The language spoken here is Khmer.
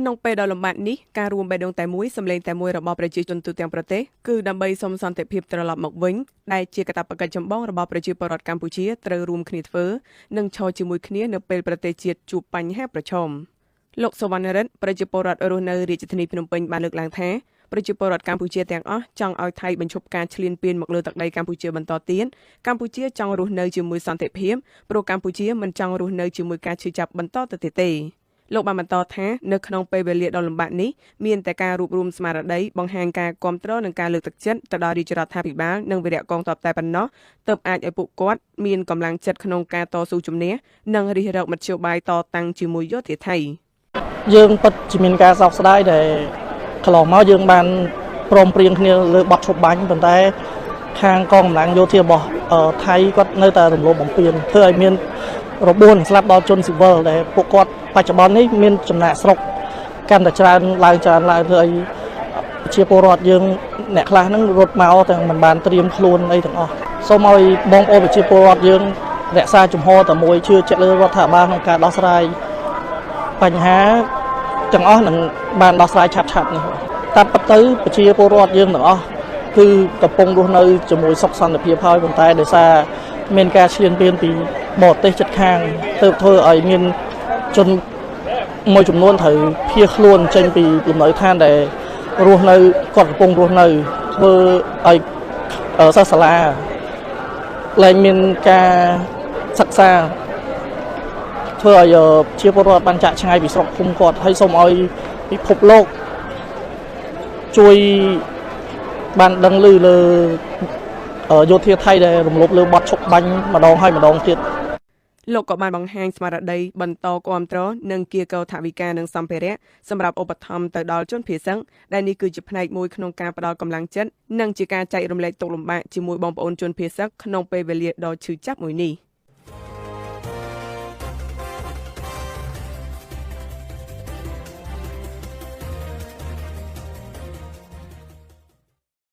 ក្នុងពេលដ៏លំបាកនេះការរួមបេះដូងតែមួយសម្លេងតែមួយរបស់ប្រជាជនទូទាំងប្រទេសគឺដើម្បីសុំសន្តិភាពត្រឡប់មកវិញដែលជាកាតព្វកិច្ចចម្បងរបស់ប្រជាពលរដ្ឋកម្ពុជាត្រូវរួមគ្នាធ្វើនិងឈរជាមួយគ្នានៅពេលប្រទេសជាតិជួបបញ្ហាប្រឈមលោកសវណ្ណរិទ្ធប្រជាពលរដ្ឋរស់នៅរាជធានីភ្នំពេញបានលើកឡើងថាប្រជាពលរដ្ឋកម្ពុជាទាំងអស់ចង់ឲ្យថៃបញ្ឈប់ការឈ្លានពានមកលើទឹកដីកម្ពុជាបន្តទៀតកម្ពុជាចង់រស់នៅជាមួយសន្តិភាពព្រោះកម្ពុជាមិនចង់រស់នៅជាមួយការឈឺចាប់បន្តទៅទៀតទេលោកបានបន្តថានៅក្នុងពេលវេលាដ៏លំបាកនេះមានតែការរួបរวมស្មារតីបង្ហាញការគាំទ្រនិងការលើកទឹកចិត្តទៅដល់រាជរដ្ឋាភិបាលនិងវីរៈកងទ័ពតែប៉ុណ្ណោះទើបអាចឲ្យពួកគាត់មានកម្លាំងចិត្តក្នុងការតស៊ូជំនះនិងរិះរកមធ្យោបាយតតាំងជាមួយយោធាថៃយើងពិតជាមានការសោកស្ដាយដែលកន្លងមកយើងបានព្រមព្រៀងគ្នាលើបទឈប់បាញ់ប៉ុន្តែខាងកងកម្លាំងយោធារបស់ថៃគាត់នៅតែរំលោភបំពានធ្វើឲ្យមានរបួសនិងស្លាប់ដល់ជនស៊ីវិលដែលពួកគាត់បច្ចុប្បន្ននេះមានចំណាក់ស្រុកកាន់តែច្រើនឡើងធ្វើឲ្យប្រជាពលរដ្ឋយើងអ្នកខ្លះហ្នឹងរត់មកតែមិនបានត្រៀមខ្លួនអីទាំងអស់សូមឲ្យបងប្អូនប្រជាពលរដ្ឋយើងរក្សាជំហរតែមួយជឿជាក់លើរដ្ឋាភិបាលក្នុងការដោះស្រាយបញ្ហាទាំងអស់នឹងបានដោះស្រាយឆាប់នេះតាមពិតទៅប្រជាពលរដ្ឋយើងទាំងអស់គឺកំពុងរស់នៅជាមួយសុខសន្តិភាពហើយប៉ុន្តែដោយសារមានការឈ្លានពានពីបរទេសជិតខាងទើបធ្វើឲ្យមានជនមួយចំនួនត្រូវភៀសខ្លួនចេញពីលំនៅឋានដែលរស់នៅគាត់កំពុងរស់នៅធ្វើឲ្យសិស្សសាលាឡើងមានការសិក្សាធ្វើឲ្យជាពលរដ្ឋបានចាក់ឆ្ងាយពីស្រុកភូមិគាត់ហើយសូមឲ្យពិភពលោកជួយបានដឹងឮលើយោធាថៃដែលរំលោភលើបទឈប់បាញ់ម្ដងហើយម្ដងទៀតលោកក៏បានបង្ហាញស្មារតីបន្តគាំទ្រនិងគៀកោថវិកានិងសម្ភារៈសម្រាប់ឧបត្ថម្ភទៅដល់ជនភៀសសិង្ហដែលនេះគឺជាផ្នែកមួយក្នុងការផ្ដល់កម្លាំងចិត្តនិងជាការចែករំលែកទុក្ខលំបាកជាមួយបងប្អូនជនភៀសសិង្ហក្នុងពេលវេលាដ៏ឈឺចាប់មួយនេះ